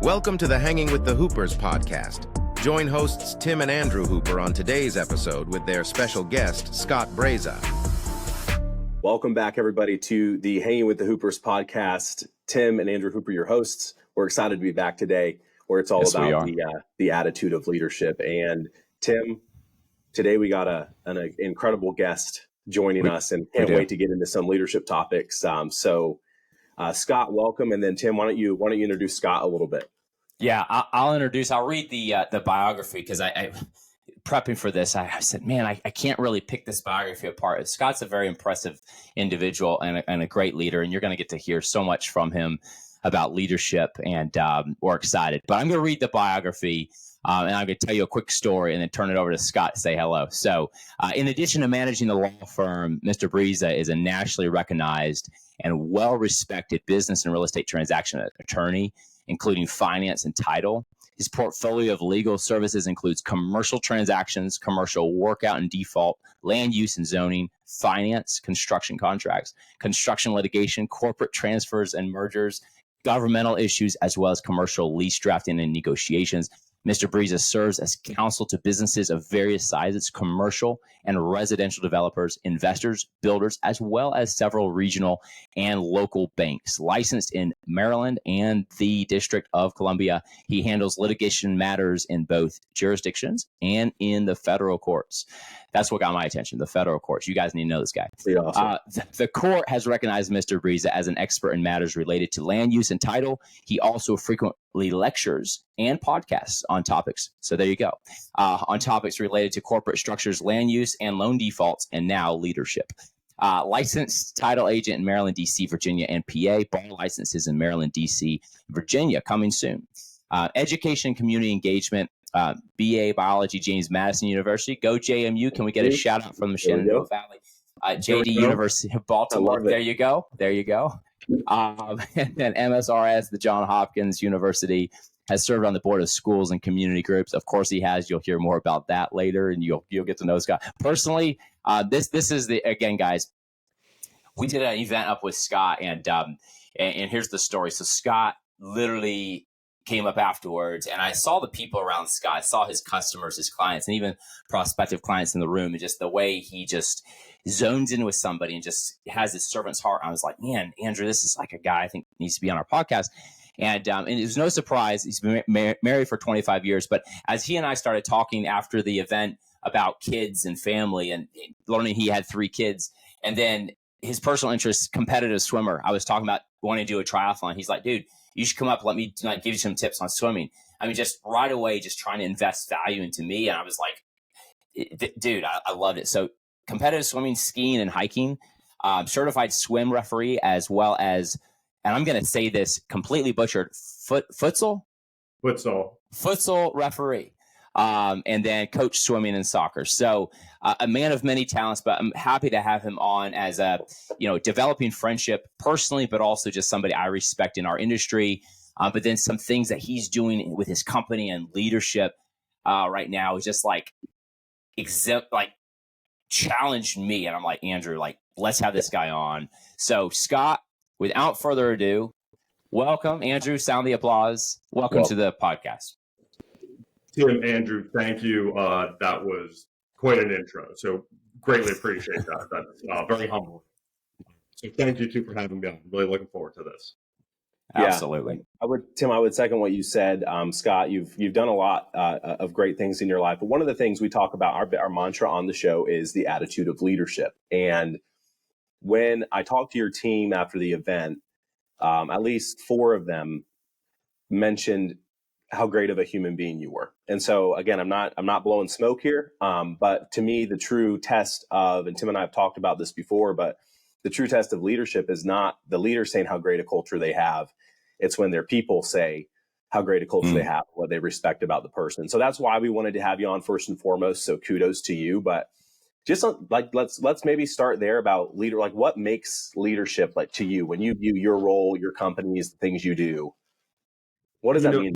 Welcome to the Hanging with the Hoopers podcast. Join hosts Tim and Andrew Hooper on today's episode with their special guest, Scott Breza. Welcome back, everybody, to the Hanging with the Hoopers podcast. Tim and Andrew Hooper, your hosts. We're excited to be back today, where it's all about the attitude of leadership. And Tim, today we got an incredible guest joining us, and can't wait to get into some leadership topics. Scott, welcome, and then Tim, why don't you introduce Scott a little bit? Yeah, I'll read the biography, because I prepping for this, I said, man, I can't really pick this biography apart. Scott's a very impressive individual and a great leader, and you're going to get to hear so much from him about leadership, and we're excited. But I'm going to read the biography, and I'm going to tell you a quick story and then turn it over to Scott to say hello. So in addition to managing the law firm, Mr. Breza is a nationally recognized and well-respected business and real estate transaction attorney, including finance and title. His portfolio of legal services includes commercial transactions, commercial workout and default, land use and zoning, finance, construction contracts, construction litigation, corporate transfers and mergers, governmental issues, as well as commercial lease drafting and negotiations. Mr. Breza serves as counsel to businesses of various sizes, commercial and residential developers, investors, builders, as well as several regional and local banks. Licensed in Maryland and the District of Columbia, he handles litigation matters in both jurisdictions and in the federal courts. That's what got my attention, the federal courts. You guys need to know this guy. Awesome. The court has recognized Mr. Breza as an expert in matters related to land use and title. He also frequently lectures and podcasts on topics. So there you go. On topics related to corporate structures, land use, and loan defaults, and now leadership. Licensed title agent in Maryland, D.C., Virginia, and PA. Bar licenses in Maryland, D.C., Virginia, coming soon. Education and community engagement. BA Biology, James Madison University. Go JMU. Can we get a shout out from the Shenandoah Valley? JD University of Baltimore. There you go. And then MSRS, the Johns Hopkins University, has served on the board of schools and community groups. Of course he has. You'll hear more about that later, and you'll get to know Scott. Personally, this is again, guys, we did an event up with Scott, and here's the story. So Scott literally came up afterwards, and I saw the people around Scott. I saw his customers, his clients, and even prospective clients in the room, and just the way he just zones in with somebody and just has this servant's heart. I was like, man, Andrew, this is like a guy I think needs to be on our podcast. And it was no surprise. He's been married for 25 years. But as he and I started talking after the event about kids and family, and learning he had 3 kids, and then his personal interest, competitive swimmer. I was talking about wanting to do a triathlon. He's like, dude, you should come up. Let me give you some tips on swimming. I mean, just right away, just trying to invest value into me. And I was like, dude, I loved it. So competitive swimming, skiing, and hiking, certified swim referee, as well as, and I'm going to say this completely butchered, futsal referee. And then coach swimming and soccer. So a man of many talents, but I'm happy to have him on as developing friendship personally, but also just somebody I respect in our industry. But then some things that he's doing with his company and leadership right now is just challenged me. And I'm like, Andrew, let's have this guy on. So Scott, without further ado, welcome. Andrew, sound the applause. Welcome to the podcast. Tim, Andrew, thank you. That was quite an intro. So greatly appreciate that. That's very humbling. So thank you too for having me on. I'm really looking forward to this. Absolutely. Tim, I would second what you said. Scott, you've done a lot of great things in your life. But one of the things we talk about, our mantra on the show, is the attitude of leadership. And when I talked to your team after the event, at least 4 of them mentioned how great of a human being you were. And so again, I'm not blowing smoke here. But to me, the true test of, and Tim and I have talked about this before, but the true test of leadership is not the leader saying how great a culture they have. It's when their people say how great a culture they have, what they respect about the person. So that's why we wanted to have you on first and foremost. So kudos to you. But just let's maybe start there about what makes leadership to you when you view your role, your companies, the things you do. What does that mean?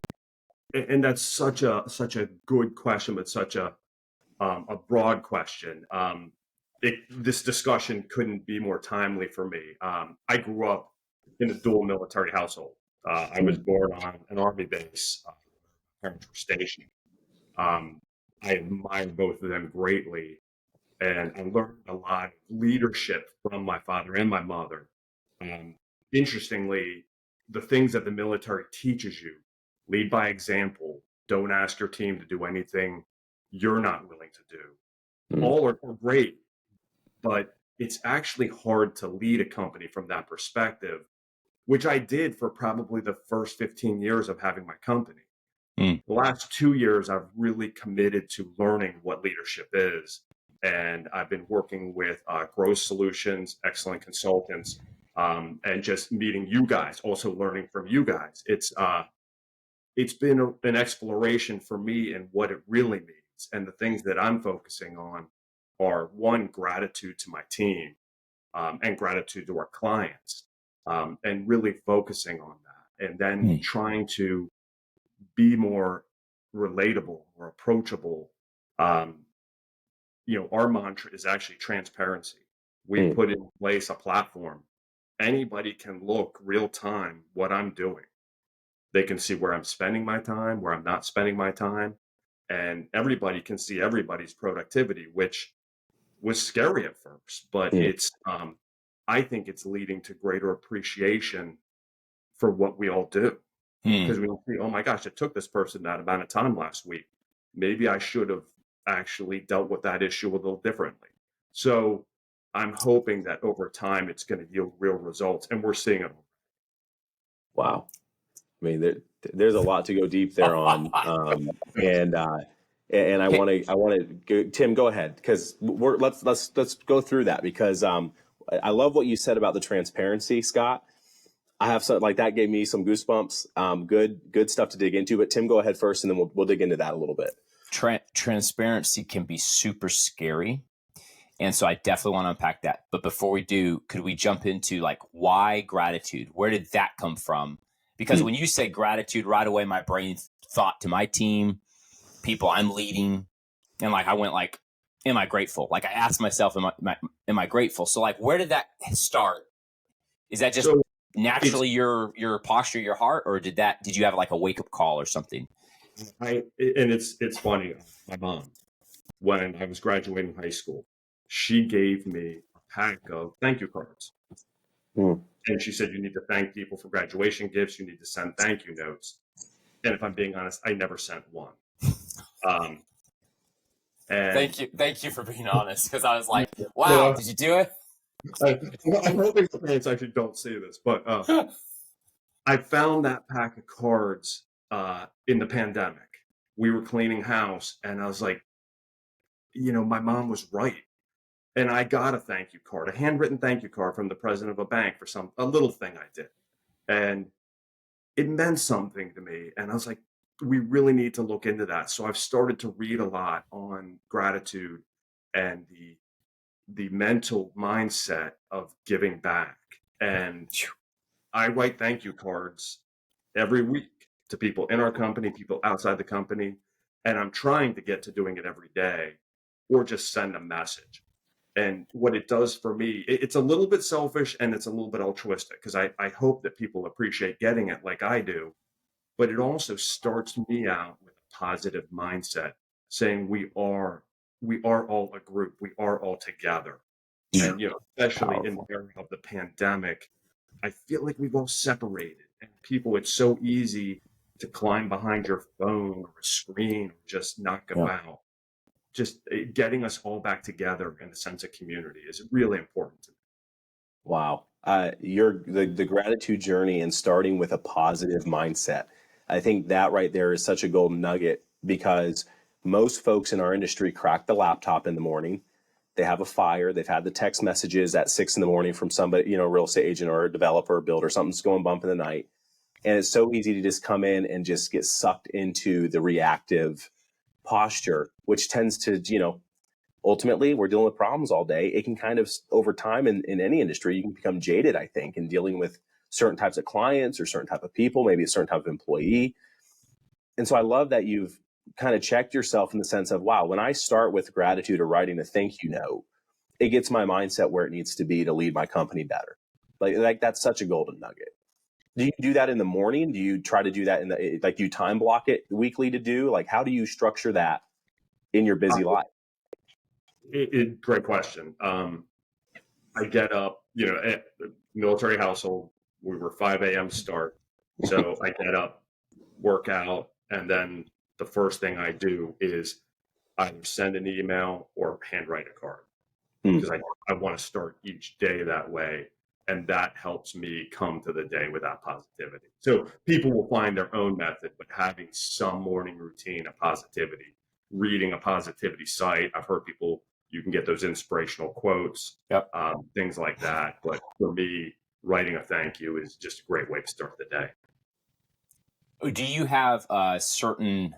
And that's such a good question, but such a broad question. This discussion couldn't be more timely for me. I grew up in a dual military household. I was born on an Army base. Parents were stationed. Um, I admire both of them greatly, and I learned a lot of leadership from my father and my mother. Um, Interestingly, the things that the military teaches you, lead by example, don't ask your team to do anything you're not willing to do, all are great, but it's actually hard to lead a company from that perspective, which I did for probably the first 15 years of having my company. Mm. The last 2 years, I've really committed to learning what leadership is. And I've been working with growth solutions, excellent consultants, and just meeting you guys, also learning from you guys. It's been an exploration for me in what it really means. And the things that I'm focusing on are, one, gratitude to my team, and gratitude to our clients, and really focusing on that. And then trying to be more relatable or approachable. Um, our mantra is actually transparency. We put in place a platform. Anybody can look real time what I'm doing. They can see where I'm spending my time, where I'm not spending my time, and everybody can see everybody's productivity, which was scary at first, but I think it's leading to greater appreciation for what we all do. Because we see, oh my gosh, it took this person that amount of time last week. Maybe I should have actually dealt with that issue a little differently. So I'm hoping that over time it's going to yield real results, and we're seeing it. Wow. I mean, there's a lot to go deep there on, and I want to Tim, go ahead, because let's go through that, because I love what you said about the transparency, Scott. I have some, like, that gave me some goosebumps. Good stuff to dig into. But Tim, go ahead first, and then we'll dig into that a little bit. Transparency can be super scary. And so I definitely want to unpack that. But before we do, could we jump into, like, why gratitude? Where did that come from? Because when you say gratitude, right away, my brain thought to my team, people I'm leading. And, like, I went, like, am I grateful? Like, I asked myself, am I grateful? So, like, where did that start? Is that just naturally your posture, your heart, or did you have, like, a wake up call or something? It's funny. My mom, when I was graduating high school, she gave me a pack of thank you cards. And she said, you need to thank people for graduation gifts. You need to send thank you notes. And if I'm being honest, I never sent one. And Thank you for being honest, because I was like, wow, did you do it? I'm hoping the parents actually don't see this, but I found that pack of cards in the pandemic. We were cleaning house, and I was like, my mom was right. And I got a thank you card, a handwritten thank you card from the president of a bank for a little thing I did. And it meant something to me. And I was like, we really need to look into that. So I've started to read a lot on gratitude and the mental mindset of giving back. And I write thank you cards every week to people in our company, people outside the company. And I'm trying to get to doing it every day, or just send a message. And what it does for me, it's a little bit selfish and it's a little bit altruistic, because I hope that people appreciate getting it like I do. But it also starts me out with a positive mindset, saying we are all a group, we are all together. And especially in the era of the pandemic, I feel like we've all separated, and people, it's so easy to climb behind your phone or a screen or just not go out. Just getting us all back together in a sense of community is really important to me. Wow. The gratitude journey and starting with a positive mindset. I think that right there is such a golden nugget, because most folks in our industry crack the laptop in the morning. They have a fire. They've had the text messages at 6 a.m. from somebody, a real estate agent or a developer or builder, something's going bump in the night. And it's so easy to just come in and just get sucked into the reactive posture, which tends to, ultimately, we're dealing with problems all day. It can kind of, over time in any industry, you can become jaded, I think, in dealing with certain types of clients or certain type of people, maybe a certain type of employee. And so I love that you've kind of checked yourself in the sense of, wow, when I start with gratitude or writing a thank you note, it gets my mindset where it needs to be to lead my company better. Like that's such a golden nugget. Do you do that in the morning? Do you try to do that do you time block it weekly to do? Like, how do you structure that in your busy life? Great question. I get up, military household, we were 5 a.m. start. So I get up, work out, and then the first thing I do is either send an email or handwrite a card because I want to start each day that way. And that helps me come to the day with that positivity. So people will find their own method, but having some morning routine of positivity, reading a positivity site. I've heard people, you can get those inspirational quotes, things like that. But for me, writing a thank you is just a great way to start the day. Do you have a certain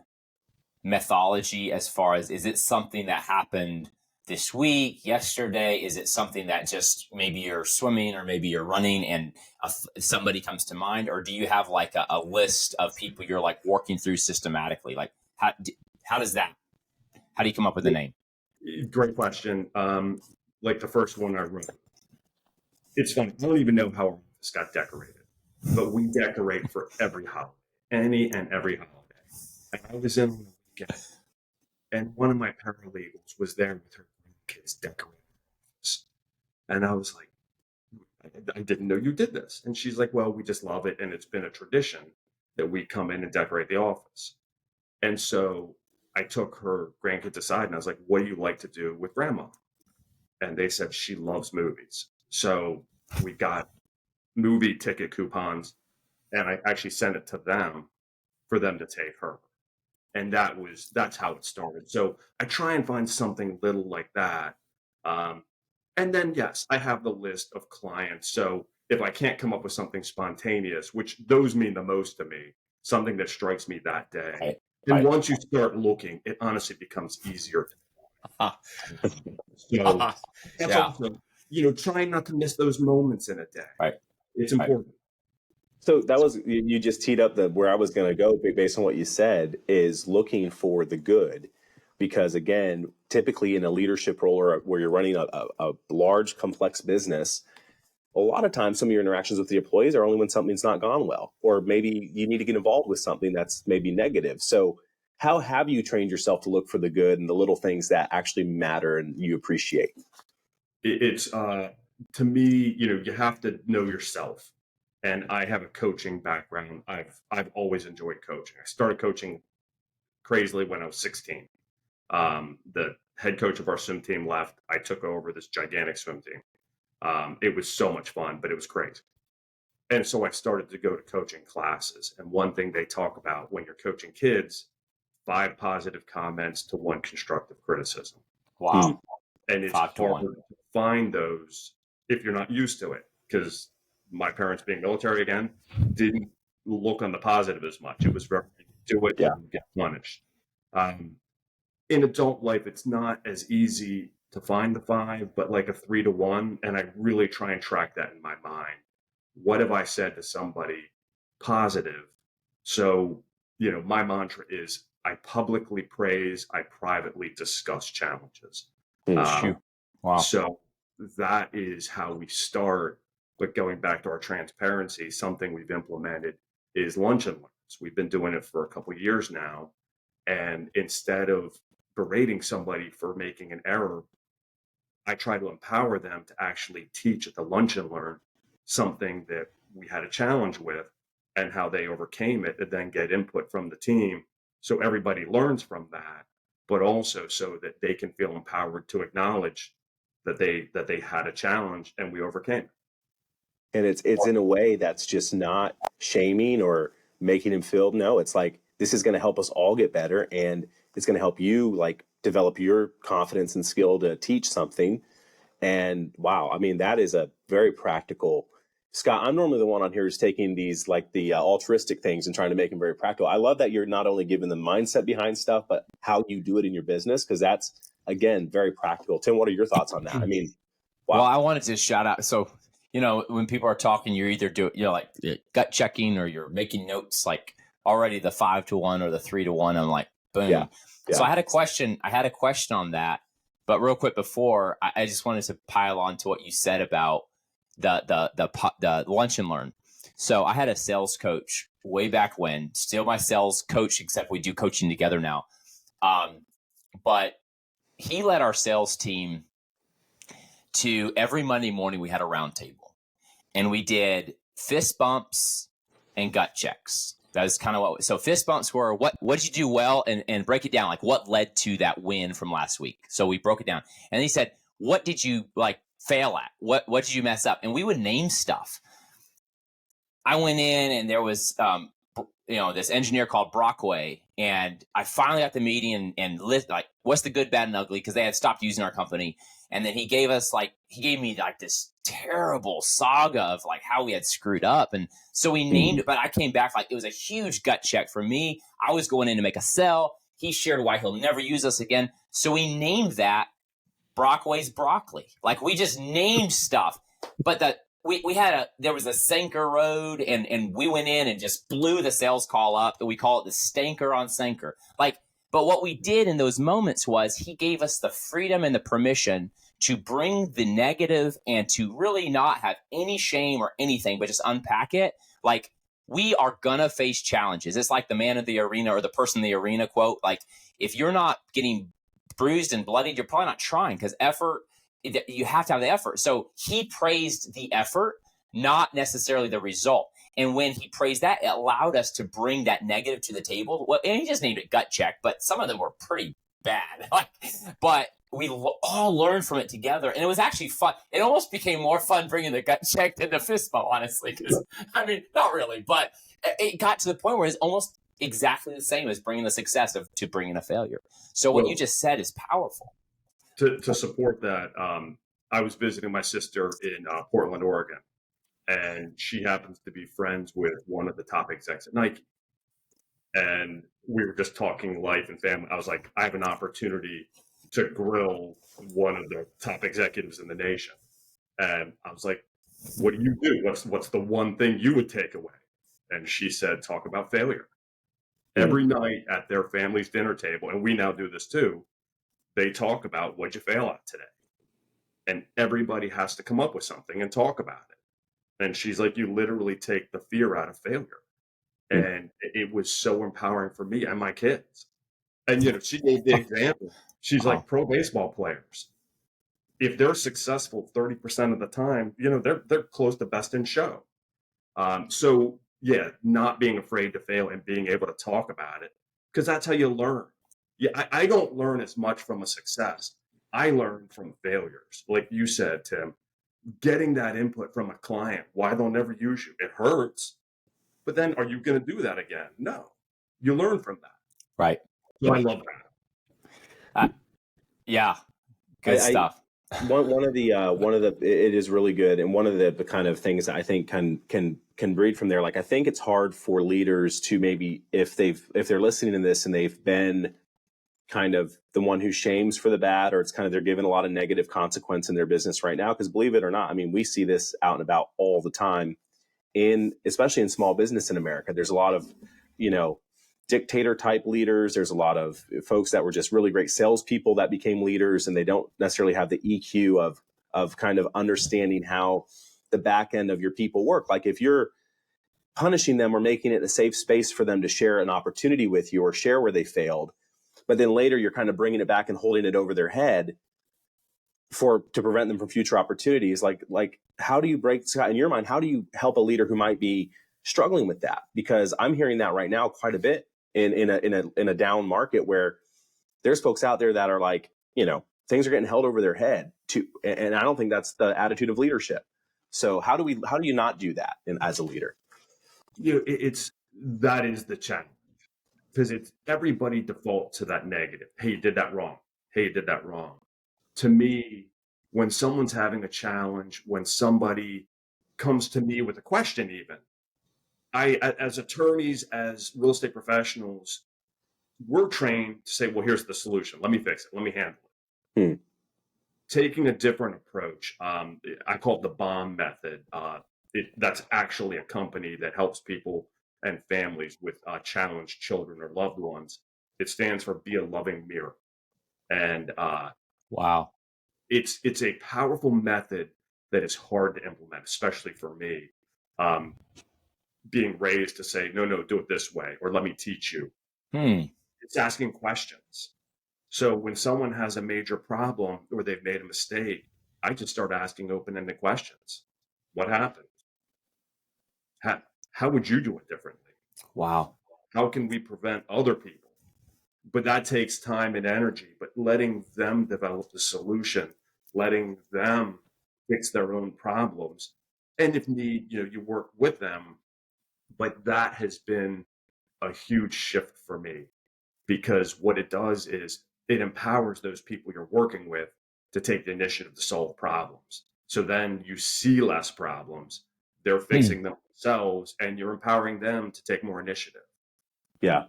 methodology as far as, is it something that happened this week, yesterday? Is it something that just maybe you're swimming or maybe you're running and somebody comes to mind? Or do you have like a list of people you're like working through systematically? Like how do you come up with the name? Great question. Like the first one I wrote, it's funny. I don't even know how this got decorated, but we decorate for every holiday, any and every holiday. And I was in on the weekend, and one of my paralegals was there with her kids decorating. And I was like, I didn't know you did this. And she's like, well, we just love it. And it's been a tradition that we come in and decorate the office. And so I took her grandkids aside and I was like, what do you like to do with grandma? And they said she loves movies. So we got movie ticket coupons and I actually sent it to them for them to take her. And that's how it started. So I try and find something little like that. And then, yes, I have the list of clients. So if I can't come up with something spontaneous, which those mean the most to me, something that strikes me that day. Right. And once you start looking, it honestly becomes easier. So that's also, trying not to miss those moments in a day. Right. It's important. So that was, you just teed up where I was going to go based on what you said, is looking for the good. Because again, typically in a leadership role or where you're running a large, complex business, a lot of times some of your interactions with the employees are only when something's not gone well, or maybe you need to get involved with something that's maybe negative. So how have you trained yourself to look for the good and the little things that actually matter and you appreciate? It's to me, you have to know yourself. And I have a coaching background. I've always enjoyed coaching. I started coaching crazily when I was 16. The head coach of our swim team left. I took over this gigantic swim team. It was so much fun, but it was crazy. And so I started to go to coaching classes. And one thing they talk about when you're coaching kids, 5 positive comments to 1 constructive criticism. Wow. And it's hard to find those if you're not used to it, because my parents, being military again, didn't look on the positive as much. It was very do it and get punished. In adult life, it's not as easy to find the 5, but like a 3 to 1. And I really try and track that in my mind. What have I said to somebody positive? So, my mantra is I publicly praise, I privately discuss challenges. Wow. So that is how we start. But going back to our transparency, something we've implemented is lunch and learns. We've been doing it for a couple of years now. And instead of berating somebody for making an error, I try to empower them to actually teach at the lunch and learn something that we had a challenge with and how they overcame it, and then get input from the team. So everybody learns from that, but also so that they can feel empowered to acknowledge that they had a challenge and we overcame it. And it's in a way that's just not shaming or making him feel, no, it's like, this is going to help us all get better. And it's going to help you like develop your confidence and skill to teach something. And wow, I mean, that is a very practical. Scott, I'm normally the one on here who's taking these like the altruistic things and trying to make them very practical. I love that you're not only giving the mindset behind stuff, but how you do it in your business, because that's, again, very practical. Tim, what are your thoughts on that? I mean, wow. Well, I wanted to shout out. So, when people are talking, you're either doing, like gut checking or you're making notes, like already the 5 to 1 or the 3 to 1. I'm like, boom. Yeah. So I had a question on that, but real quick before, I just wanted to pile on to what you said about the lunch and learn. So I had a sales coach way back when, still my sales coach, except we do coaching together now. But he led our sales team to every Monday morning we had a round table, and we did fist bumps and gut checks. That's kind of what. So fist bumps were what did you do well, and break it down, like what led to that win from last week. So we broke it down, and he said, what did you like fail at? What did you mess up? And we would name stuff. I went in and there was this engineer called Brockway, and I finally got the meeting and list like what's the good, bad, and ugly, because they had stopped using our company. And then he gave me this terrible saga of like how we had screwed up. And so we named it, but I came back like it was a huge gut check for me. I was going in to make a sell. He shared why he'll never use us again. So we named that Brockway's broccoli. Like we just named stuff, but there was a Sanker road, and we went in and just blew the sales call up. We call it the stanker on Sanker. But what we did in those moments was he gave us the freedom and the permission to bring the negative and to really not have any shame or anything, but just unpack it. Like, we are gonna face challenges. It's like the man in the arena or the person in the arena quote. Like, if you're not getting bruised and bloodied, you're probably not trying, because effort, you have to have the effort. So he praised the effort, not necessarily the result. And when he praised that, it allowed us to bring that negative to the table. Well, and he just named it gut check, but some of them were pretty bad. But we all learned from it together, and it was actually fun. It almost became more fun bringing the gut check than the fist bump, honestly. Because not really, but it got to the point where it's almost exactly the same as bringing the success to bringing a failure. So what you just said is powerful. To support that, I was visiting my sister in Portland, Oregon, and she happens to be friends with one of the top execs at Nike. And we were just talking life and family. I was like, I have an opportunity to grill one of the top executives in the nation. And I was like, what do you do? What's the one thing you would take away? And she said, talk about failure. Every night at their family's dinner table, and we now do this too, they talk about what'd you fail at today. And everybody has to come up with something and talk about it. And she's like, you literally take the fear out of failure. And it was so empowering for me and my kids. And, she gave the example. She's like, pro baseball players, if they're successful 30% of the time, they're close to best in show. So yeah, not being afraid to fail and being able to talk about it, because that's how you learn. Yeah, I don't learn as much from a success. I learn from failures. Like you said, Tim, getting that input from a client, why they'll never use you. It hurts, but then are you going to do that again? No, you learn from that. Right. So I love that. Yeah, good stuff. One of the it is really good, and one of the kind of things that I think can breed from there. Like, I think it's hard for leaders to maybe, if they're listening to this and they've been kind of the one who shames for the bad, or it's kind of they're given a lot of negative consequence in their business right now. Because believe it or not, we see this out and about all the time, especially in small business in America. There's a lot of dictator type leaders. There's a lot of folks that were just really great salespeople that became leaders, and they don't necessarily have the EQ of kind of understanding how the back end of your people work. Like, if you're punishing them or making it a safe space for them to share an opportunity with you or share where they failed, but then later you're kind of bringing it back and holding it over their head to prevent them from future opportunities. Like how do you break, Scott, in your mind, how do you help a leader who might be struggling with that? Because I'm hearing that right now quite a bit in a down market, where there's folks out there that are like, things are getting held over their head too. And I don't think that's the attitude of leadership. So how do you not do that as a leader? That is the challenge, because it's everybody default to that negative. Hey, you did that wrong. Hey, you did that wrong. To me, when someone's having a challenge, when somebody comes to me with a question, even as attorneys, as real estate professionals, we're trained to say, well, here's the solution. Let me fix it. Let me handle it. Taking a different approach. I call it the BOMB method. That's actually a company that helps people and families with challenged children or loved ones. It stands for Be a Loving Mirror. And wow, it's a powerful method that is hard to implement, especially for me. being raised to say, no, do it this way, or let me teach you. It's asking questions. So when someone has a major problem or they've made a mistake, I just start asking open-ended questions. What happened? How would you do it differently? Wow. How can we prevent other people? But that takes time and energy, but letting them develop the solution, letting them fix their own problems. And if need, you work with them. But that has been a huge shift for me, because what it does is it empowers those people you're working with to take the initiative to solve problems. So then you see less problems, they're fixing them themselves, and you're empowering them to take more initiative. Yeah.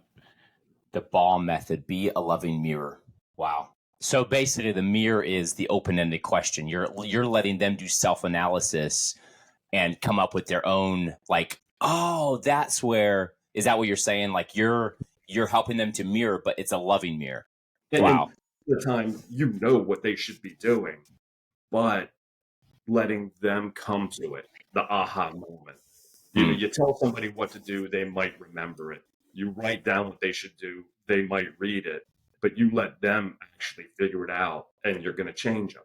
The ball method, be a loving mirror. Wow. So basically the mirror is the open-ended question. You're letting them do self-analysis and come up with their own, like, oh, that's where, is that what you're saying? Like you're helping them to mirror, but it's a loving mirror. Wow. And the time what they should be doing, but letting them come to it, the aha moment. You tell somebody what to do, they might remember it. You write down what they should do, they might read it, but you let them actually figure it out, and you're going to change them.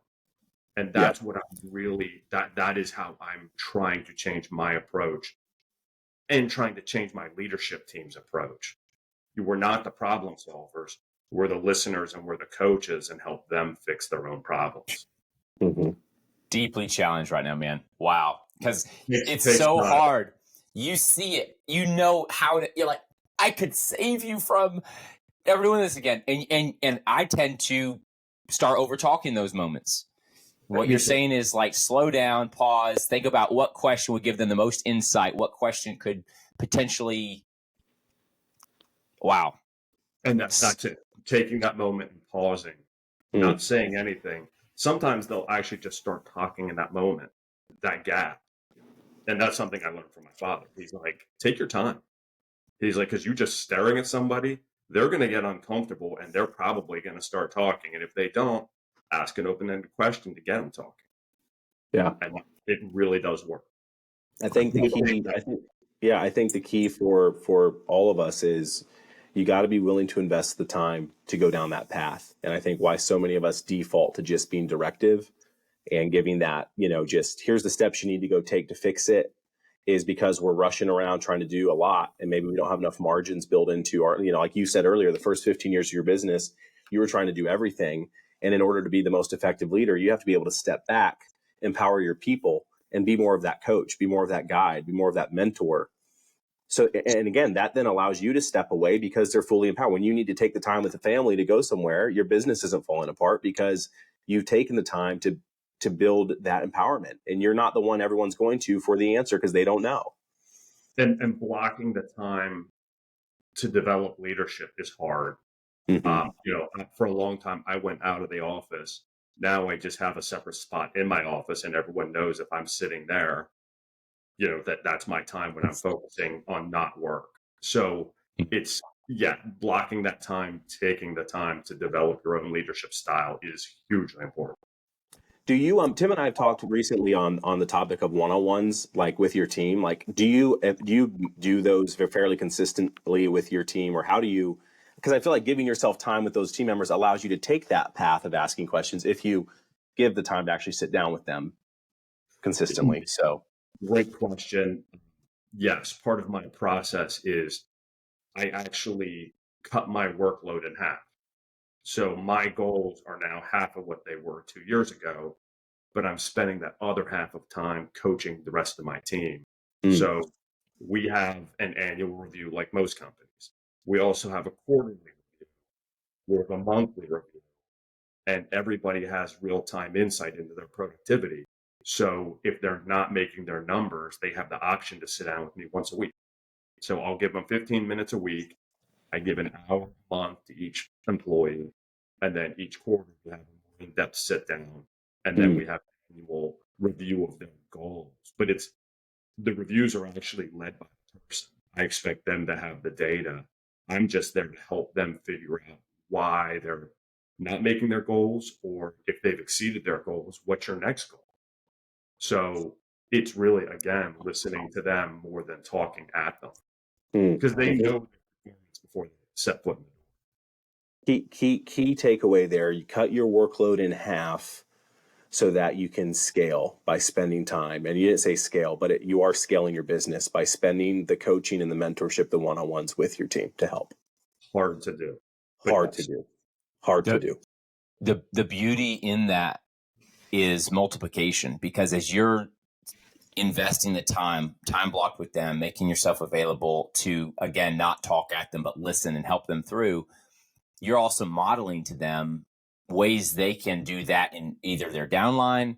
And that's what I'm really, that is how I'm trying to change my approach and trying to change my leadership team's approach. We're not the problem solvers. We're the listeners and we're the coaches, and help them fix their own problems. Mm-hmm. Deeply challenged right now, man. Wow. Because it's so hard. You see it. You know how to, you're like, I could save you from ever doing this again. And I tend to start over talking those moments. What you're saying is like, slow down, pause, think about what question would give them the most insight. What question could potentially, wow. And that's it. Taking that moment and pausing, not saying anything. Sometimes they'll actually just start talking in that moment, that gap. And that's something I learned from my father. He's like, take your time. He's like, because you just staring at somebody, they're going to get uncomfortable, and they're probably going to start talking. And if they don't, ask an open-ended question to get them talking. Yeah. And it really does work. I think the key, I think the key for all of us is you got to be willing to invest the time to go down that path. And I think why so many of us default to just being directive and giving that, just here's the steps you need to go take to fix it, is because we're rushing around trying to do a lot. And maybe we don't have enough margins built into our, like you said earlier, the first 15 years of your business, you were trying to do everything. And in order to be the most effective leader, you have to be able to step back, empower your people, and be more of that coach, be more of that guide, be more of that mentor. So, and again, that then allows you to step away because they're fully empowered. When you need to take the time with the family to go somewhere, your business isn't falling apart because you've taken the time to build that empowerment. And you're not the one everyone's going to for the answer because they don't know. And blocking the time to develop leadership is hard. For a long time, I went out of the office. Now I just have a separate spot in my office, and everyone knows if I'm sitting there, that's my time when I'm focusing on not work. So it's, blocking that time, taking the time to develop your own leadership style is hugely important. Do you, Tim and I have talked recently on the topic of one-on-ones, like with your team. Like, do you do those fairly consistently with your team, or how do you? Because I feel like giving yourself time with those team members allows you to take that path of asking questions if you give the time to actually sit down with them consistently. So, great question. Yes, part of my process is I actually cut my workload in half. So my goals are now half of what they were 2 years ago, but I'm spending that other half of time coaching the rest of my team. So we have an annual review like most companies. We also have a quarterly review. We have a monthly review. And everybody has real-time insight into their productivity. So if they're not making their numbers, they have the option to sit down with me once a week. So I'll give them 15 minutes a week. I give an hour a month to each employee. And then each quarter, we have a more in-depth sit down. And then we have an annual review of their goals. But the reviews are actually led by the person. I expect them to have the data. I'm just there to help them figure out why they're not making their goals, or if they've exceeded their goals, what's your next goal? So it's really, again, listening to them more than talking at them, Hmm. because they know their performance before they set foot in the door. Key takeaway there: you cut your workload in half so that you can scale by spending time. And you didn't say scale, but you are scaling your business by spending the coaching and the mentorship, the one-on-ones with your team to help. Hard to do. Hard to do. Hard to do. The beauty in that is multiplication, because as you're investing the time blocked with them, making yourself available to, again, not talk at them, but listen and help them through, you're also modeling to them ways they can do that in either their downline,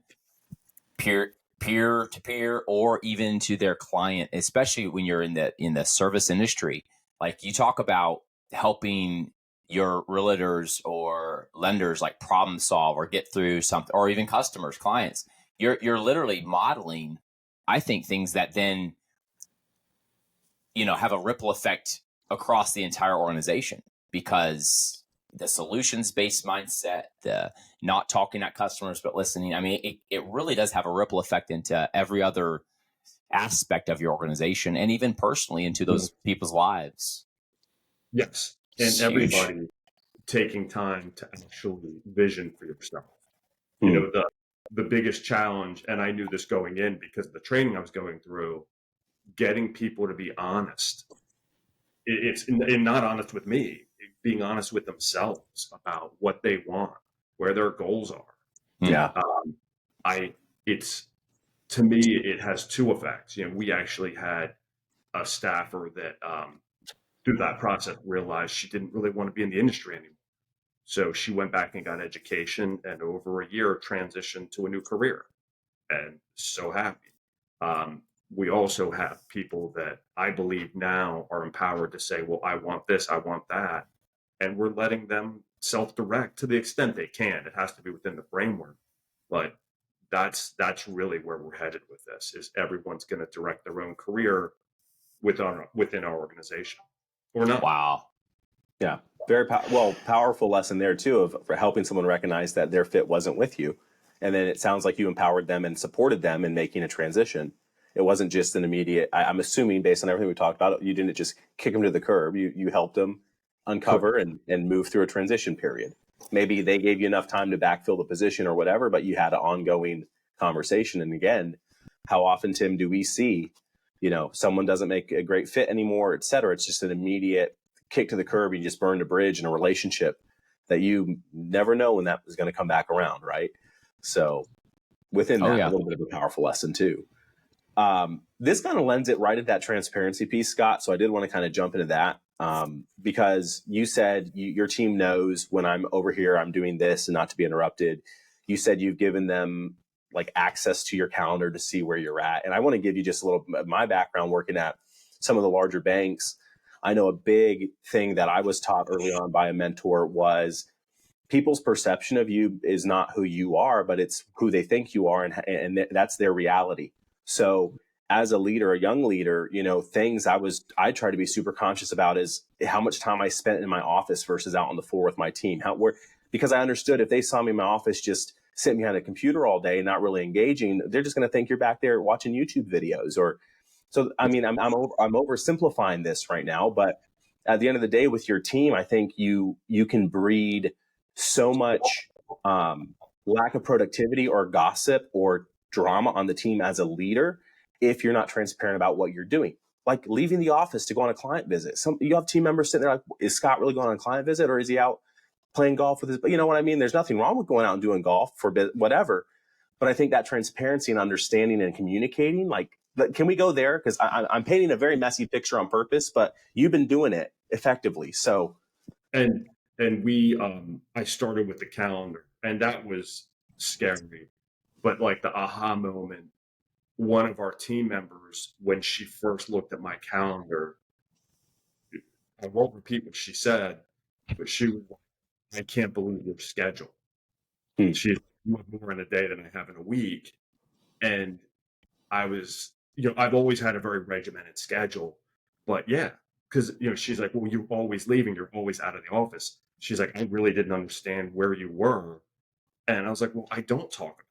peer to peer, or even to their client, especially when you're in the service industry. Like, you talk about helping your realtors or lenders like problem solve or get through something, or even customers, clients. You're literally modeling, I think, things that then, have a ripple effect across the entire organization, because the solutions-based mindset, the not talking at customers but listening, I mean, it really does have a ripple effect into every other aspect of your organization, and even personally into those people's lives. Yes. And It's everybody huge. taking time to actually vision for yourself. Hmm. The biggest challenge, and I knew this going in because of the training I was going through, getting people to be honest. It's not honest with me, being honest with themselves about what they want, where their goals are. Yeah. It's, to me, it has two effects. We actually had a staffer that, through that process, realized she didn't really want to be in the industry anymore. So she went back and got education, and over a year transitioned to a new career, and so happy. We also have people that I believe now are empowered to say, well, I want this, I want that. And we're letting them self-direct to the extent they can. It has to be within the framework. But that's really where we're headed with this, is everyone's going to direct their own career within our organization, or not. Wow. Yeah. Very powerful lesson there too, for helping someone recognize that their fit wasn't with you. And then it sounds like you empowered them and supported them in making a transition. It wasn't just an immediate, I'm assuming based on everything we talked about, you didn't just kick them to the curb. You helped them uncover and move through a transition period. Maybe they gave you enough time to backfill the position or whatever, but you had an ongoing conversation. And again, how often, Tim, do we see, someone doesn't make a great fit anymore, et cetera? It's just an immediate kick to the curb. You just burned a bridge in a relationship that you never know when that is going to come back around, right? So within that, a little bit of a powerful lesson too. This kind of lends it right at that transparency piece, Scott. So I did want to kind of jump into that, because you said your team knows when I'm over here, I'm doing this and not to be interrupted. You said you've given them like access to your calendar to see where you're at. And I want to give you just a little of my background working at some of the larger banks. I know a big thing that I was taught early on by a mentor was people's perception of you is not who you are, but it's who they think you are. And that's their reality. So as a leader, a young leader, things I try to be super conscious about is how much time I spent in my office versus out on the floor with my team. Because I understood if they saw me in my office just sitting behind a computer all day, not really engaging, they're just going to think you're back there watching YouTube videos. So I mean, I'm oversimplifying this right now, but at the end of the day, with your team, I think you can breed so much lack of productivity or gossip or drama on the team as a leader if you're not transparent about what you're doing. Like leaving the office to go on a client visit. You have team members sitting there like, is Scott really going on a client visit, or is he out playing golf with his? But you know what I mean? There's nothing wrong with going out and doing golf for whatever. But I think that transparency and understanding and communicating, can we go there? Because I'm painting a very messy picture on purpose, but you've been doing it effectively. So, And I started with the calendar, and that was scary. But like the aha moment, one of our team members, when she first looked at my calendar, I won't repeat what she said, but she was like, I can't believe your schedule. You have more in a day than I have in a week. And I was, I've always had a very regimented schedule, but yeah, because, she's like, well, you're always leaving. You're always out of the office. She's like, I really didn't understand where you were. And I was like, well, I don't talk about it.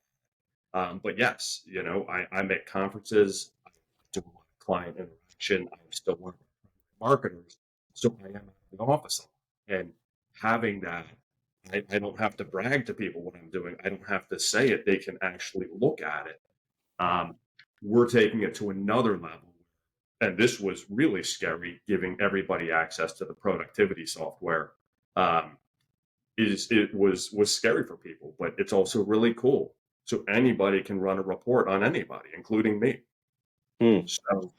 But yes, I'm at conferences, I do a lot of client interaction. I'm still one of our marketers, so I am at the office. And having that, I don't have to brag to people what I'm doing. I don't have to say it. They can actually look at it. We're taking it to another level. And this was really scary, giving everybody access to the productivity software. It was scary for people, but it's also really cool. So anybody can run a report on anybody, including me. So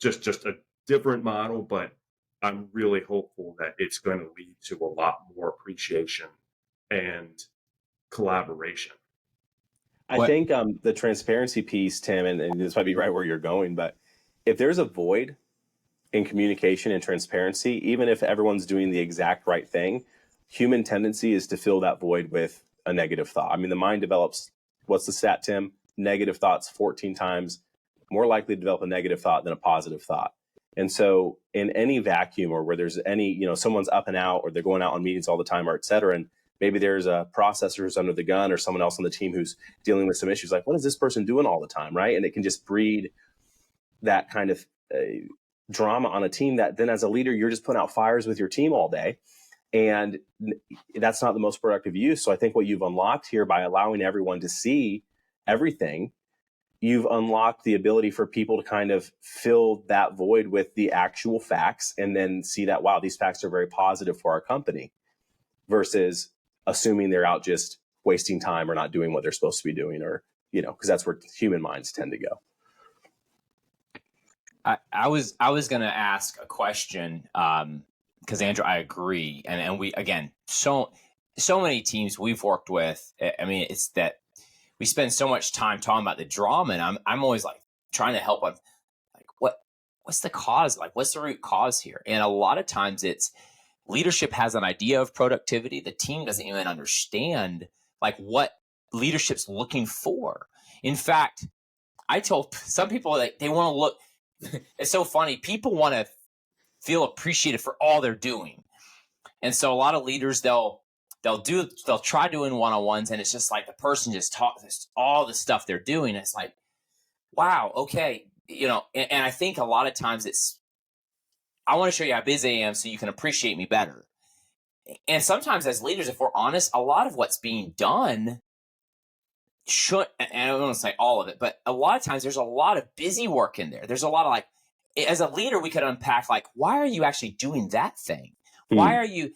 just a different model, but I'm really hopeful that it's going to lead to a lot more appreciation and collaboration. I think the transparency piece, Tim, and this might be right where you're going, but if there's a void in communication and transparency, even if everyone's doing the exact right thing, human tendency is to fill that void with a negative thought. I mean, the mind develops, what's the stat, Tim? Negative thoughts 14 times more likely to develop a negative thought than a positive thought. And so in any vacuum, or where there's any, someone's up and out, or they're going out on meetings all the time, or et cetera, and maybe there's a processor who's under the gun, or someone else on the team who's dealing with some issues, like, what is this person doing all the time, right? And it can just breed that kind of drama on a team that then, as a leader, you're just putting out fires with your team all day. And that's not the most productive use. So I think what you've unlocked here by allowing everyone to see everything, you've unlocked the ability for people to kind of fill that void with the actual facts, and then see that, wow, these facts are very positive for our company, versus assuming they're out just wasting time or not doing what they're supposed to be doing, or, because that's where human minds tend to go. I was going to ask a question, because Andrew, I agree. And we, again, so many teams we've worked with. I mean, it's that we spend so much time talking about the drama, and I'm always like trying to help them. Like, what's the cause? Like, what's the root cause here? And a lot of times it's leadership has an idea of productivity. The team doesn't even understand like what leadership's looking for. In fact, I told some people that they want to look. It's so funny. People want to feel appreciated for all they're doing. And so a lot of leaders, they'll try doing one-on-ones, and it's just like the person just talks all the stuff they're doing. It's like, wow, okay. And I think a lot of times it's, I want to show you how busy I am so you can appreciate me better. And sometimes as leaders, if we're honest, a lot of what's being done should, and I don't want to say all of it, but a lot of times there's a lot of busy work in there. There's a lot of like, as a leader, we could unpack like, why are you actually doing that thing? Why are you,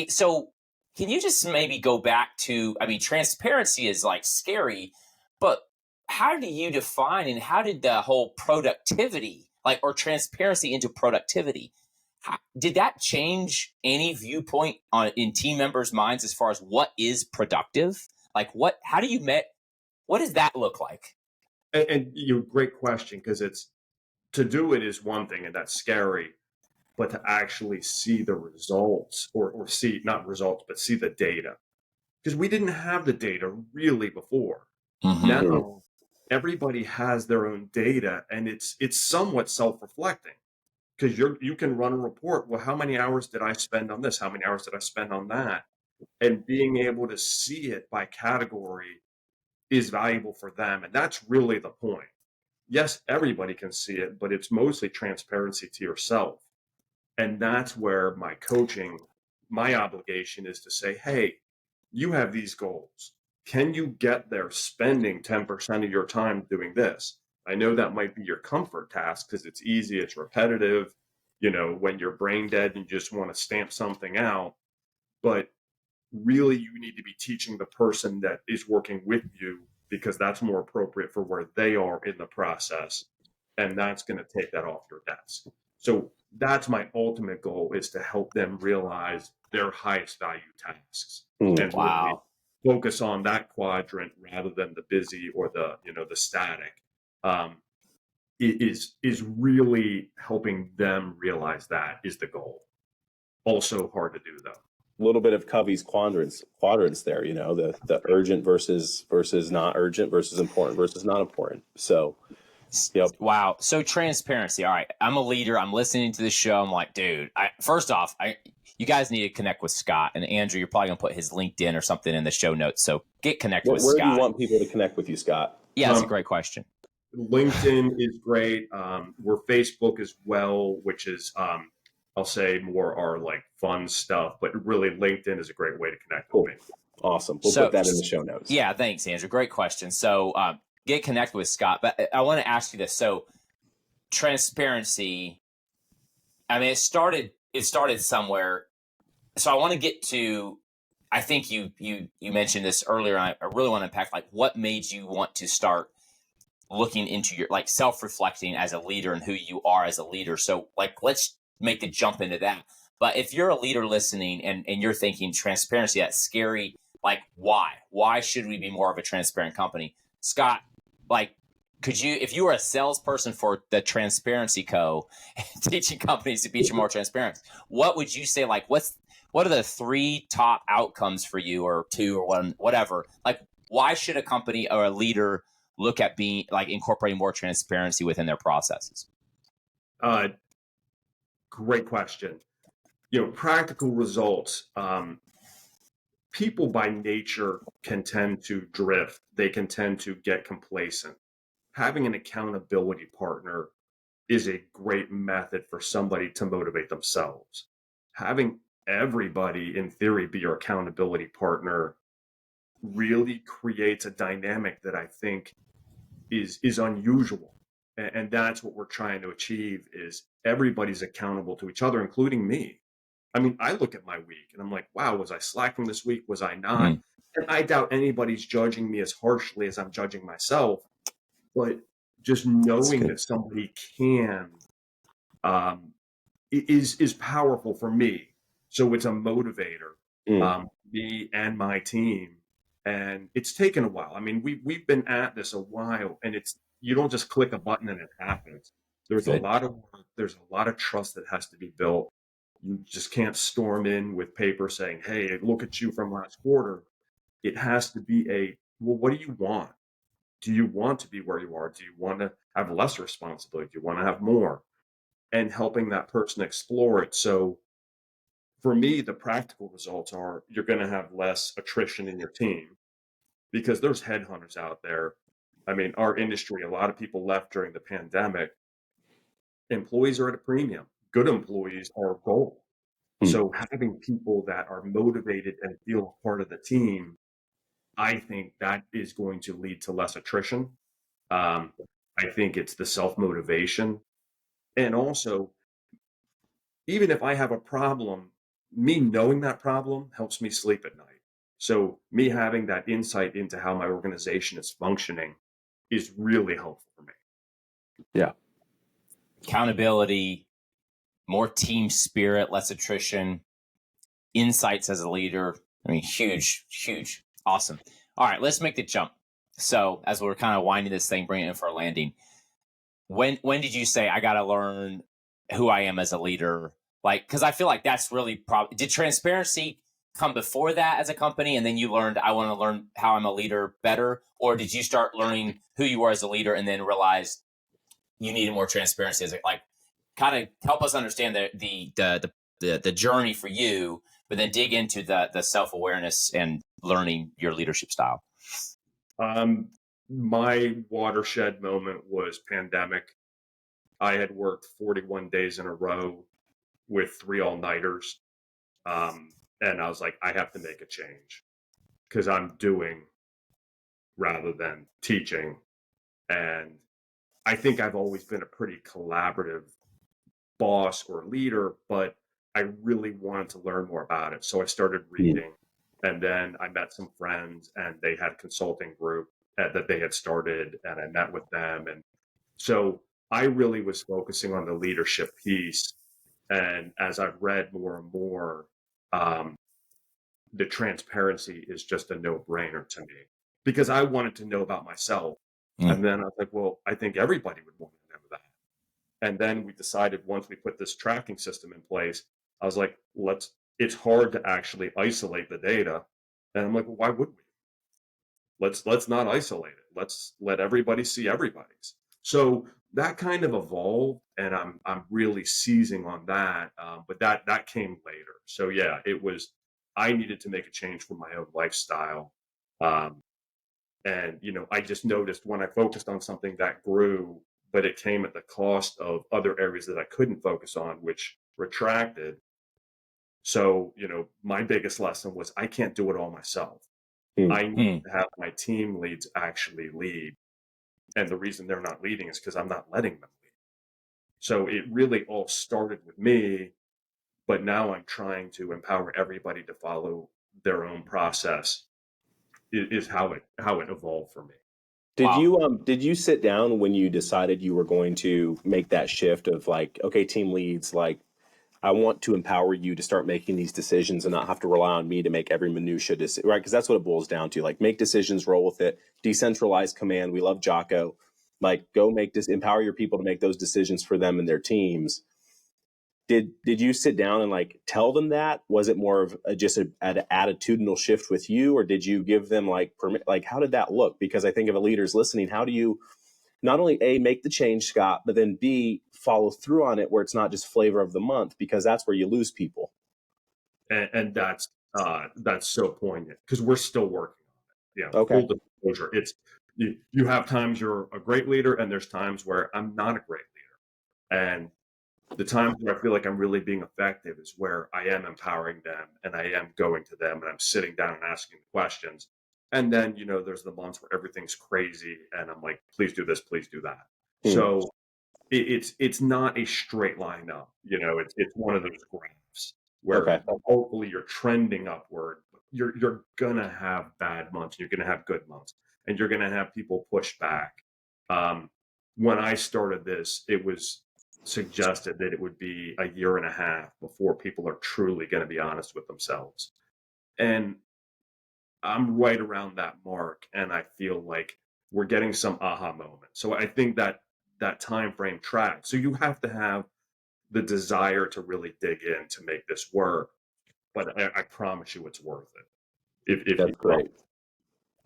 so can you just maybe go back to, I mean, transparency is like scary, but how do you define, and how did the whole productivity, like, or transparency into productivity, did that change any viewpoint in team members' minds as far as what is productive? Like how do you what does that look like? And great question, because it's, to do it is one thing, and that's scary, but to actually see the results, or see, not results, but see the data, because we didn't have the data really before. Mm-hmm. Now everybody has their own data, and it's somewhat self-reflecting, because you can run a report. Well, how many hours did I spend on this? How many hours did I spend on that? And being able to see it by category is valuable for them. And that's really the point. Yes, everybody can see it, but it's mostly transparency to yourself. And that's where my coaching, my obligation is to say, hey, you have these goals. Can you get there spending 10% of your time doing this? I know that might be your comfort task because it's easy, it's repetitive, when you're brain dead and you just want to stamp something out. But really, you need to be teaching the person that is working with you, because that's more appropriate for where they are in the process. And that's going to take that off your desk. So that's my ultimate goal, is to help them realize their highest value tasks and really focus on that quadrant rather than the busy or the static. It is really helping them realize that is the goal. Also hard to do, though. A little bit of Covey's quadrants there, the urgent versus not urgent, versus important versus not important. So, yep. Wow. So transparency. All right. I'm a leader. I'm listening to the show. I'm like, dude, first off, you guys need to connect with Scott, and Andrew, you're probably going to put his LinkedIn or something in the show notes. So get connected with Scott. Where do you want people to connect with you, Scott? Yeah, that's a great question. LinkedIn is great. We're Facebook as well, which is I'll say more our like fun stuff, but really LinkedIn is a great way to connect with me. Awesome. We'll put that in the show notes. Yeah, thanks, Andrew. Great question. So get connected with Scott. But I want to ask you this. So transparency, I mean, it started somewhere. So I want to get to, I think you mentioned this earlier. And I really want to unpack like what made you want to start looking into your like self-reflecting as a leader and who you are as a leader. So like, let's make the jump into that. But if you're a leader listening and you're thinking transparency, that's scary. Like, why should we be more of a transparent company? Scott, like, could you, if you were a salesperson for the Transparency Co. teaching companies to be more transparent, what would you say? Like, what are the 3 top outcomes for you, or 2 or 1, whatever? Like, why should a company or a leader look at being like incorporating more transparency within their processes? Great question. Practical results. People by nature can tend to drift. They can tend to get complacent. Having an accountability partner is a great method for somebody to motivate themselves. Having everybody, in theory, be your accountability partner really creates a dynamic that I think is unusual. And that's what we're trying to achieve, is everybody's accountable to each other, including me. I mean, I look at my week and I'm like, wow, was I slacking this week? Was I not? And I doubt anybody's judging me as harshly as I'm judging myself. But just knowing that somebody can is powerful for me. So it's a motivator, me and my team. And it's taken a while. I mean, we've been at this a while, and you don't just click a button and it happens. There's a lot of work. There's a lot of trust that has to be built. You just can't storm in with paper saying, hey, look at you from last quarter. It has to be well, what do you want? Do you want to be where you are? Do you want to have less responsibility? Do you want to have more? And helping that person explore it. So for me, the practical results are you're going to have less attrition in your team, because there's headhunters out there. I mean, our industry, a lot of people left during the pandemic. Employees are at a premium. Good employees are a goal. So having people that are motivated and feel part of the team, I think that is going to lead to less attrition. I think it's the self-motivation. And also, even if I have a problem, me knowing that problem helps me sleep at night. So me having that insight into how my organization is functioning is really helpful for me. Yeah. Accountability, more team spirit, less attrition, insights as a leader. I mean, huge, awesome. All right, let's make the jump. So as we're kind of winding this thing, bringing it in for a landing, when did you say, I got to learn who I am as a leader? Like, because I feel like that's really did transparency come before that as a company, and then you learned, I want to learn how I'm a leader better? Or did you start learning who you are as a leader and then realize you needed more transparency as like, kind of help us understand the journey for you, but then dig into the self-awareness and learning your leadership style? My watershed moment was pandemic. I had worked 41 days in a row with 3 all-nighters. And I was like, I have to make a change, because I'm doing rather than teaching. And I think I've always been a pretty collaborative boss or leader, but I really wanted to learn more about it. So I started reading, and then I met some friends, and they had a consulting group that they had started, and I met with them. And so I really was focusing on the leadership piece. And as I've read more and more, the transparency is just a no-brainer to me, because I wanted to know about myself. And then I was like, well, I think everybody would want to know that. And then we decided, once we put this tracking system in place, I was like, it's hard to actually isolate the data. And I'm like, well, why would we? Let's not isolate it. Let's let everybody see everybody's. So that kind of evolved, and I'm really seizing on that. But that came later. So yeah, I needed to make a change for my own lifestyle. And, I just noticed when I focused on something that grew, but it came at the cost of other areas that I couldn't focus on, which retracted. So, my biggest lesson was I can't do it all myself. I need to have my team leads actually lead. And the reason they're not leading is because I'm not letting them lead. So it really all started with me, but now I'm trying to empower everybody to follow their own process is how it evolved for me. Did you sit down when you decided you were going to make that shift of like, okay, team leads, like I want to empower you to start making these decisions and not have to rely on me to make every minutia decision, right? Because that's what it boils down to. Like, make decisions, roll with it, decentralized command. We love Jocko. Like, go make this, empower your people to make those decisions for them and their teams. Did you sit down and like tell them that? Was it more of an attitudinal shift with you, or did you give them like permit? Like, how did that look? Because I think if a leader's listening, how do you not only A, make the change, Scott, but then B, follow through on it where it's not just flavor of the month, because that's where you lose people. And that's so poignant because we're still working on it. Okay. Full disclosure. It's you have times you're a great leader and there's times where I'm not a great leader. And the times where I feel like I'm really being effective is where I am empowering them and I am going to them and I'm sitting down and asking questions. And then, there's the months where everything's crazy and I'm like, please do this, please do that. So it's not a straight line up, it's one of those graphs where hopefully you're trending upward. You're gonna have bad months, you're gonna have good months, and you're gonna have people push back. When I started this, it was suggested that it would be a year and a half before people are truly going to be honest with themselves. And I'm right around that mark. And I feel like we're getting some aha moments. So I think that time frame tracks. So you have to have the desire to really dig in to make this work. But I promise you it's worth it. If That's you great.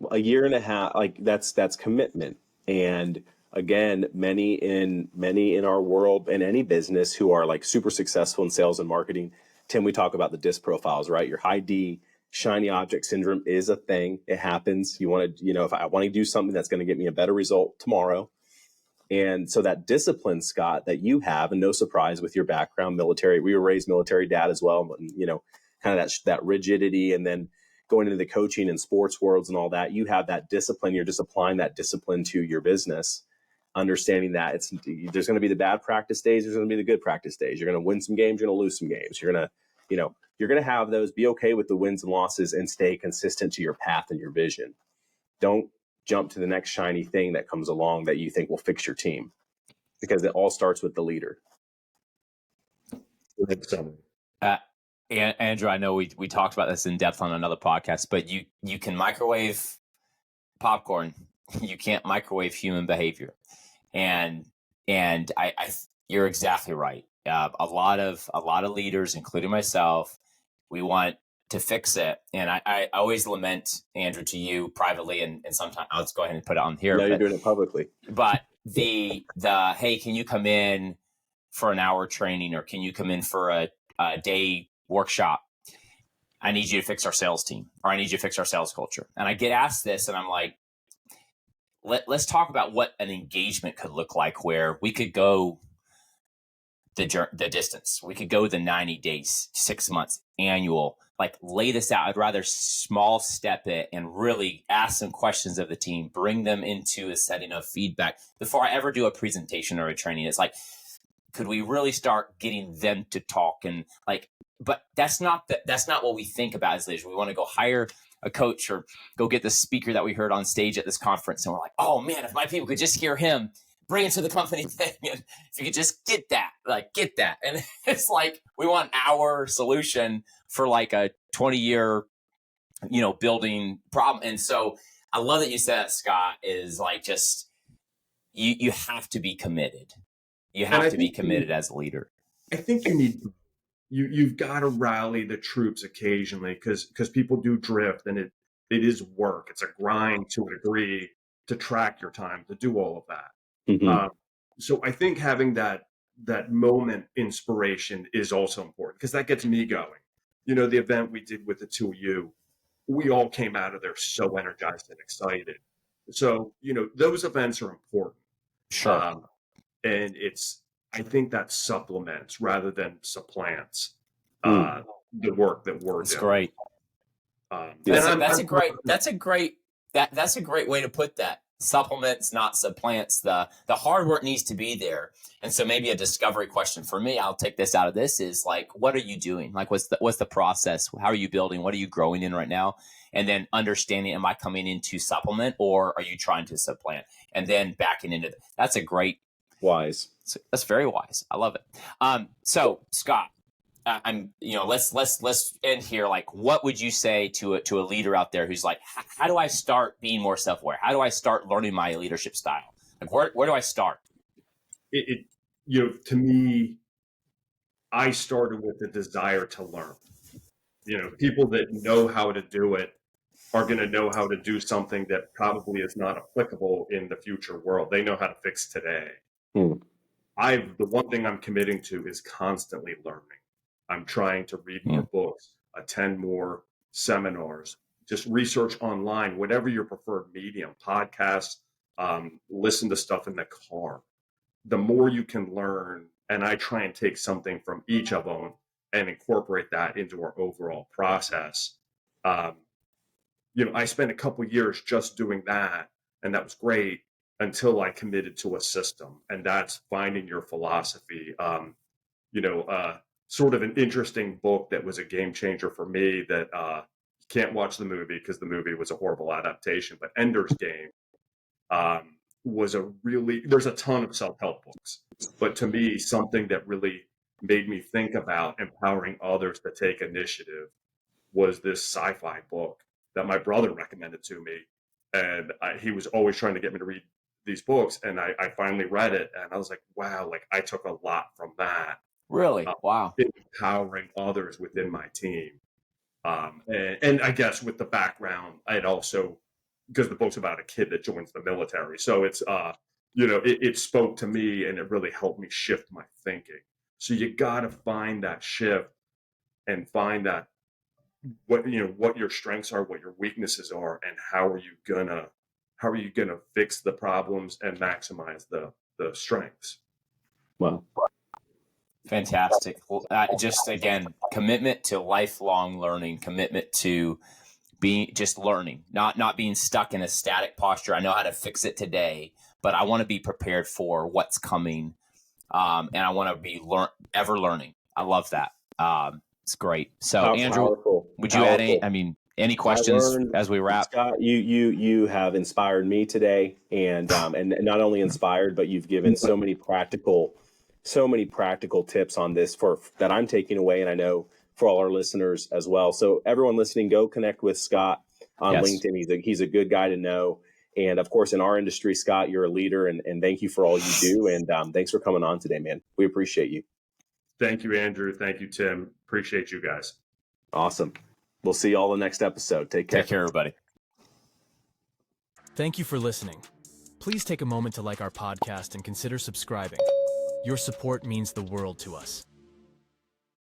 A year and a half, like that's commitment. And again, many in our world and any business who are like super successful in sales and marketing, Tim, we talk about the DISC profiles, right? Your high D, shiny object syndrome is a thing. It happens. You want to, if I want to do something that's going to get me a better result tomorrow. And so that discipline, Scott, that you have, and no surprise with your background, military, we were raised military dad as well, and, kind of that rigidity, and then going into the coaching and sports worlds and all that, you have that discipline. You're just applying that discipline to your business, understanding that there's going to be the bad practice days. There's going to be the good practice days. You're going to win some games. You're going to lose some games. You're going to, you're going to have those. Be okay with the wins and losses and stay consistent to your path and your vision. Don't jump to the next shiny thing that comes along that you think will fix your team, because it all starts with the leader. Andrew, I know we talked about this in depth on another podcast, but you can microwave popcorn. You can't microwave human behavior. And I you're exactly right. A lot of leaders, including myself, we want to fix it. And I always lament, Andrew, to you privately, and sometimes I'll just go ahead and put it on here. No, you're doing it publicly. But the hey, can you come in for an hour training, or can you come in for a day workshop? I need you to fix our sales team, or I need you to fix our sales culture. And I get asked this, and I'm like, let's talk about what an engagement could look like, where we could go the distance. We could go the 90 days, 6 months, annual, like lay this out. I'd rather small step it and really ask some questions of the team, bring them into a setting of feedback before I ever do a presentation or a training. It's like, could we really start getting them to talk? And like, but that's not what we think about as leaders. We want to go hire a coach or go get the speaker that we heard on stage at this conference. And we're like, oh man, if my people could just hear him, bring it to the company thing. And if you could just get that. And it's like, we want our solution for like a 20-year, building problem. And so I love that you said that, Scott, is like, just, you have to be committed. You have to be committed as a leader. I think you've got to rally the troops occasionally because people do drift, and it is work. It's a grind to a degree to track your time, to do all of that. Mm-hmm. So I think having that moment inspiration is also important, because that gets me going. The event we did with the two of you, we all came out of there so energized and excited. So, those events are important. Sure. And I think that supplements rather than supplants the work that we're That's doing. great. That's a great way to put that. Supplements, not supplants. The hard work needs to be there. And so maybe a discovery question for me, I'll take this out of this, is like, what are you doing? Like, what's the process? How are you building? What are you growing in right now? And then understanding, am I coming in to supplement, or are you trying to supplant? And then backing into that's a great wise. That's very wise. I love it. So Scott, let's end here. Like, what would you say to a leader out there who's like, how do I start being more self-aware? How do I start learning my leadership style? Like, where do I start? To me, I started with the desire to learn. People that know how to do it are going to know how to do something that probably is not applicable in the future world. They know how to fix today. The one thing I'm committing to is constantly learning. I'm trying to read more books, attend more seminars, just research online, whatever your preferred medium, podcasts, listen to stuff in the car. The more you can learn, and I try and take something from each of them and incorporate that into our overall process. I spent a couple years just doing that, and that was great until I committed to a system, and that's finding your philosophy. Sort of an interesting book that was a game changer for me that you can't watch the movie because the movie was a horrible adaptation, but Ender's Game there's a ton of self-help books, but to me, something that really made me think about empowering others to take initiative was this sci-fi book that my brother recommended to me. And he was always trying to get me to read these books. And I finally read it, and I was like, wow, like I took a lot from that. Really? Wow. Empowering others within my team. And I guess with the background, I'd also, because the book's about a kid that joins the military. So it's, it spoke to me, and it really helped me shift my thinking. So you got to find that shift and find that what your strengths are, what your weaknesses are, and how are you gonna fix the problems and maximize the strengths. Well, fantastic. Well, just again, commitment to lifelong learning, commitment to being just learning, not being stuck in a static posture. I know how to fix it today, but I want to be prepared for what's coming, and I want to be ever learning. I love that. It's great. So Andrew, would you add any questions as we wrap? Scott, you have inspired me today, and not only inspired, but you've given so many practical tips on this that I'm taking away, and I know for all our listeners as well. So everyone listening, go connect with Scott on LinkedIn. He's a good guy to know. And of course, in our industry, Scott, you're a leader, and thank you for all you do. And thanks for coming on today, man. We appreciate you. Thank you, Andrew. Thank you, Tim. Appreciate you guys. Awesome. We'll see you all in the next episode. Take care. Take care, everybody. Thank you for listening. Please take a moment to like our podcast and consider subscribing. Your support means the world to us.